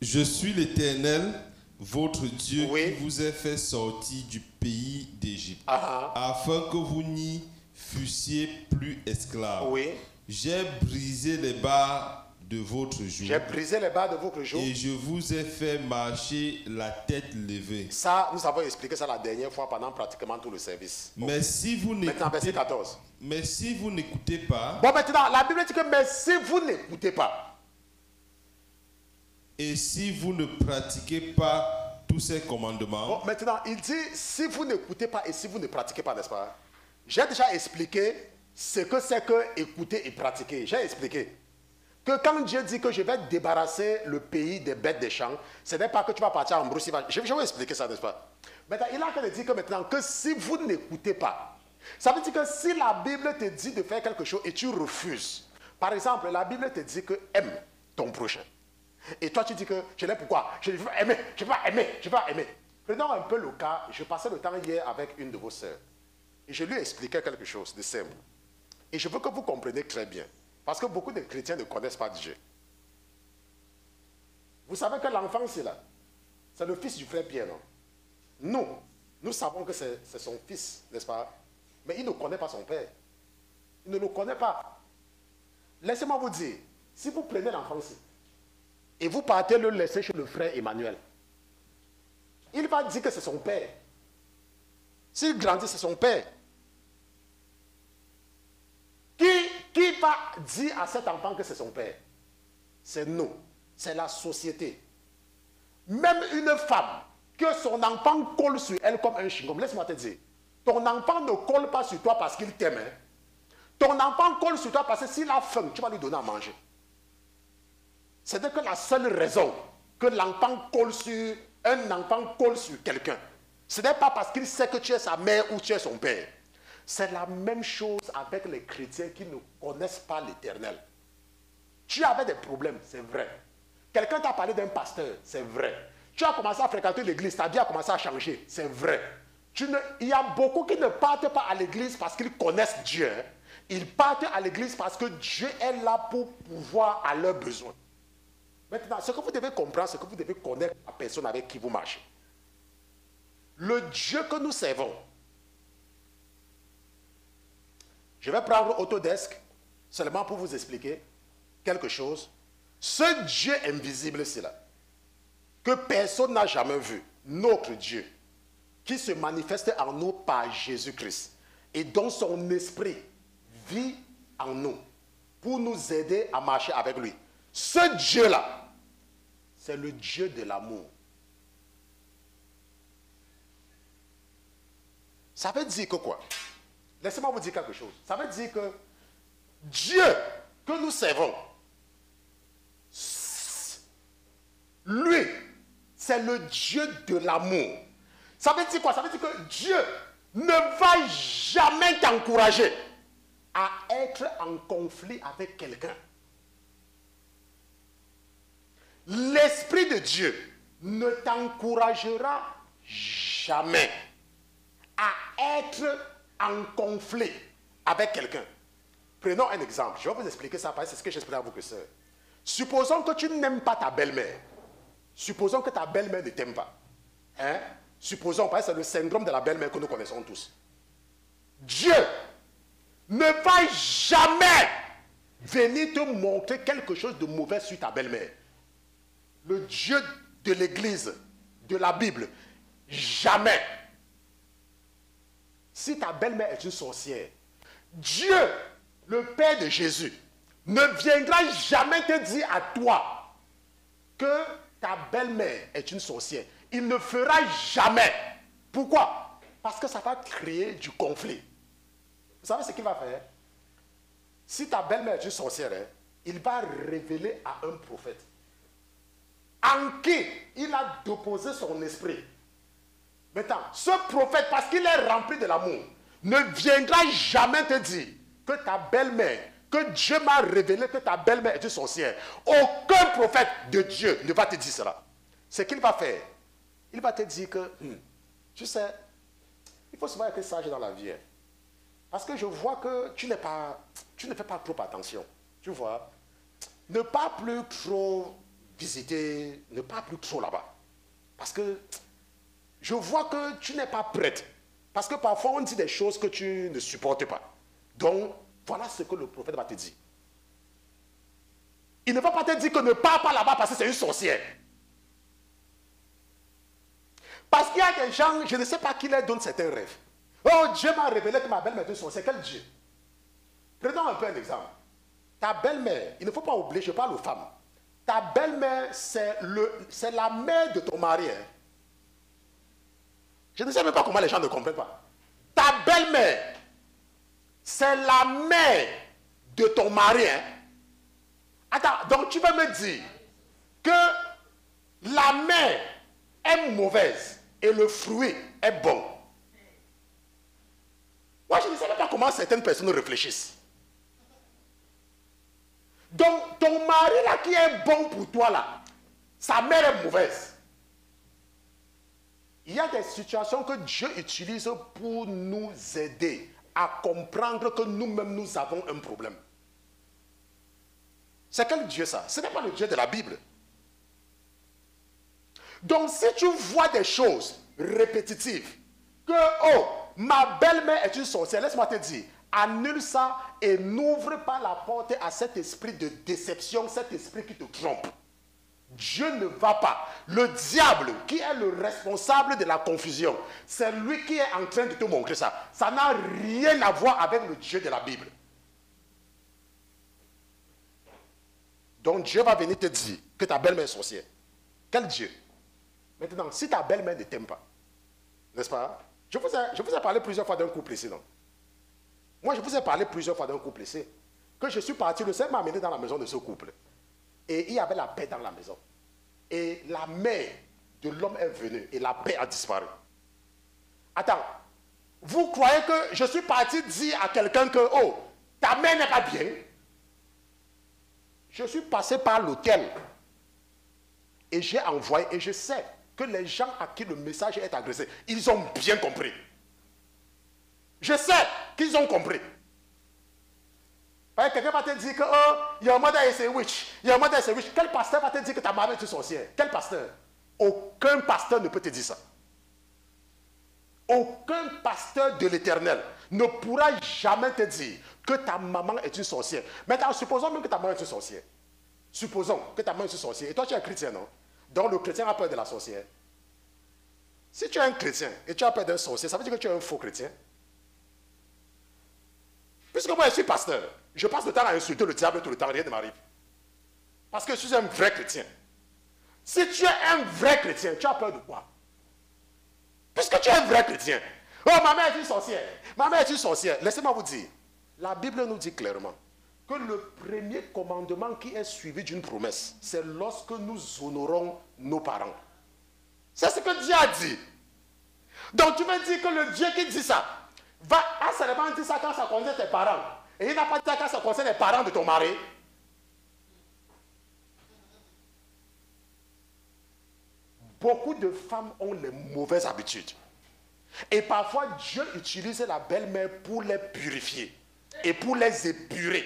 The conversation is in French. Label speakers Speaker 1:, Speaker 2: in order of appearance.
Speaker 1: Je suis l'Éternel, votre Dieu,
Speaker 2: Oui.
Speaker 1: qui vous ai fait sortir du pays d'Égypte,
Speaker 2: Ah,
Speaker 1: afin que vous n'y fussiez plus esclaves.
Speaker 2: oui.
Speaker 1: J'ai brisé les barres de votre joug
Speaker 2: J'ai brisé les barres de votre joug.
Speaker 1: et je vous ai fait marcher la tête levée.
Speaker 2: Ça, nous avons expliqué ça la dernière fois pendant pratiquement tout le service.
Speaker 1: Mais si vous
Speaker 2: Maintenant, verset
Speaker 1: n'écoutez
Speaker 2: 14.
Speaker 1: mais si vous n'écoutez pas,
Speaker 2: Bon, maintenant, la Bible dit que mais si vous n'écoutez pas,
Speaker 1: et si vous ne pratiquez pas tous ces commandements,
Speaker 2: bon, maintenant, il dit si vous n'écoutez pas et si vous ne pratiquez pas, n'est-ce pas? J'ai déjà expliqué ce que c'est que écouter et pratiquer. J'ai expliqué que quand Dieu dit que je vais débarrasser le pays des bêtes des champs, ce n'est pas que tu vas partir en brousse. Je vais expliquer ça, n'est-ce pas? Maintenant, il a en train de dire que maintenant, que si vous n'écoutez pas, ça veut dire que si la Bible te dit de faire quelque chose et tu refuses, par exemple, la Bible te dit que aime ton prochain. Et toi, tu dis que je l'ai pourquoi? Je veux aimer, je veux aimer, je veux aimer. Prenons un peu le cas, je passais le temps hier avec une de vos sœurs. Et je lui expliquais quelque chose de simple. Et je veux que vous compreniez très bien. Parce que beaucoup de chrétiens ne connaissent pas Dieu. Vous savez que l'enfant, c'est là. C'est le fils du frère Pierre, non? Nous savons que c'est son fils, n'est-ce pas? Mais il ne connaît pas son père. Il ne le connaît pas. Laissez-moi vous dire, si vous prenez l'enfant-ci, et vous partez le laisser chez le frère Emmanuel, il va dire que c'est son père. S'il grandit, c'est son père. Qui va dire à cet enfant que c'est son père? C'est nous. C'est la société. Même une femme, que son enfant colle sur elle comme un chewing-gum. Laisse-moi te dire. Ton enfant ne colle pas sur toi parce qu'il t'aime. Hein? Ton enfant colle sur toi parce que s'il a faim, tu vas lui donner à manger. C'est-à-dire que la seule raison que l'enfant colle sur un enfant colle sur quelqu'un, ce n'est pas parce qu'il sait que tu es sa mère ou tu es son père. C'est la même chose avec les chrétiens qui ne connaissent pas l'Éternel. Tu avais des problèmes, c'est vrai. Quelqu'un t'a parlé d'un pasteur, c'est vrai. Tu as commencé à fréquenter l'église, ta vie a commencé à changer, c'est vrai. Il y a beaucoup qui ne partent pas à l'église parce qu'ils connaissent Dieu. Ils partent à l'église parce que Dieu est là pour pouvoir à leurs besoins. Maintenant, ce que vous devez comprendre, c'est que vous devez connaître la personne avec qui vous marchez. Le Dieu que nous servons. Je vais prendre Autodesk seulement pour vous expliquer quelque chose. Ce Dieu invisible, c'est là, que personne n'a jamais vu, notre Dieu, qui se manifeste en nous par Jésus-Christ et dont son esprit vit en nous pour nous aider à marcher avec lui. Ce Dieu-là, c'est le Dieu de l'amour. Ça veut dire que quoi? Laissez-moi vous dire quelque chose. Ça veut dire que Dieu que nous servons, lui, c'est le Dieu de l'amour. Ça veut dire quoi? Ça veut dire que Dieu ne va jamais t'encourager à être en conflit avec quelqu'un. L'Esprit de Dieu ne t'encouragera jamais à être en conflit avec quelqu'un. Prenons un exemple. Je vais vous expliquer ça parce que c'est ce que j'explique à vos sœurs. Supposons que tu n'aimes pas ta belle-mère. Supposons que ta belle-mère ne t'aime pas. Hein? Supposons, parce que c'est le syndrome de la belle-mère que nous connaissons tous. Dieu ne va jamais venir te montrer quelque chose de mauvais sur ta belle-mère. Le Dieu de l'Église, de la Bible, jamais. Si ta belle-mère est une sorcière, Dieu, le Père de Jésus, ne viendra jamais te dire à toi que ta belle-mère est une sorcière. Il ne fera jamais. Pourquoi? Parce que ça va créer du conflit. Vous savez ce qu'il va faire? Si ta belle-mère est une sorcière, il va révéler à un prophète en qui il a déposé son esprit. Maintenant, ce prophète, parce qu'il est rempli de l'amour, ne viendra jamais te dire que ta belle-mère, que Dieu m'a révélé que ta belle-mère est une sorcière. Aucun prophète de Dieu ne va te dire cela. Ce qu'il va faire, il va te dire que, tu sais, il faut souvent être sage dans la vie. Parce que je vois que tu ne fais pas trop attention. Tu vois, ne pas plus trop visiter, ne pars plus trop là-bas. Parce que je vois que tu n'es pas prête. Parce que parfois on dit des choses que tu ne supportes pas. Donc, voilà ce que le prophète va te dire. Il ne va pas te dire que ne pars pas là-bas parce que c'est une sorcière. Parce qu'il y a des gens, je ne sais pas qui leur donne certains rêves. Oh, Dieu m'a révélé que ma belle-mère est une sorcière. Quel Dieu? Prenons un peu un exemple. Ta belle-mère, il ne faut pas oublier, je parle aux femmes. Ta belle-mère, c'est la mère de ton mari. Hein. Je ne sais même pas comment les gens ne comprennent pas. Ta belle-mère, c'est la mère de ton mari. Hein. Attends, donc tu vas me dire que la mère est mauvaise et le fruit est bon. Moi, je ne sais même pas comment certaines personnes réfléchissent. Donc, ton mari là qui est bon pour toi là, sa mère est mauvaise. Il y a des situations que Dieu utilise pour nous aider à comprendre que nous-mêmes nous avons un problème. C'est quel Dieu ça? Ce n'est pas le Dieu de la Bible. Donc si tu vois des choses répétitives, que oh, ma belle-mère est une sorcière, laisse-moi te dire, annule ça et n'ouvre pas la porte à cet esprit de déception, cet esprit qui te trompe. Dieu ne va pas. Le diable, qui est le responsable de la confusion, c'est lui qui est en train de te montrer ça. Ça n'a rien à voir avec le Dieu de la Bible. Donc Dieu va venir te dire que ta belle-mère est sorcière. Quel Dieu? Maintenant, si ta belle-mère ne t'aime pas, n'est-ce pas? Je vous ai parlé plusieurs fois d'un couple ici, non? Moi, je vous ai parlé plusieurs fois d'un couple ici. Que je suis parti, le Seigneur m'a amené dans la maison de ce couple. Et il y avait la paix dans la maison. Et la mère de l'homme est venue et la paix a disparu. Attends, vous croyez que je suis parti dire à quelqu'un que, oh, ta mère n'est pas bien? Je suis passé par l'hôtel et j'ai envoyé, et je sais que les gens à qui le message est adressé, ils ont bien compris. Je sais qu'ils ont compris. Quelqu'un va te dire que oh, your mother is a witch. Your mother is a witch. Quel pasteur va te dire que ta maman est une sorcière? Quel pasteur? Aucun pasteur ne peut te dire ça. Aucun pasteur de l'Éternel ne pourra jamais te dire que ta maman est une sorcière. Maintenant, supposons même que ta maman est une sorcière. Supposons que ta maman est une sorcière. Et toi, tu es un chrétien, non? Donc, le chrétien a peur de la sorcière. Si tu es un chrétien et tu as peur d'un sorcier, ça veut dire que tu es un faux chrétien. Puisque moi, je suis pasteur, je passe le temps à insulter le diable tout le temps, rien ne m'arrive. Parce que je suis un vrai chrétien. Si tu es un vrai chrétien, tu as peur de quoi? Puisque tu es un vrai chrétien. Oh, ma mère est une sorcière. Ma mère est une sorcière. Laissez-moi vous dire, la Bible nous dit clairement que le premier commandement qui est suivi d'une promesse, c'est lorsque nous honorons nos parents. C'est ce que Dieu a dit. Donc tu veux dire que le Dieu qui dit ça, va seulement dire ça quand ça concerne tes parents. Et il n'a pas dit ça quand ça concerne les parents de ton mari. Beaucoup de femmes ont les mauvaises habitudes. Et parfois, Dieu utilise la belle-mère pour les purifier et pour les épurer.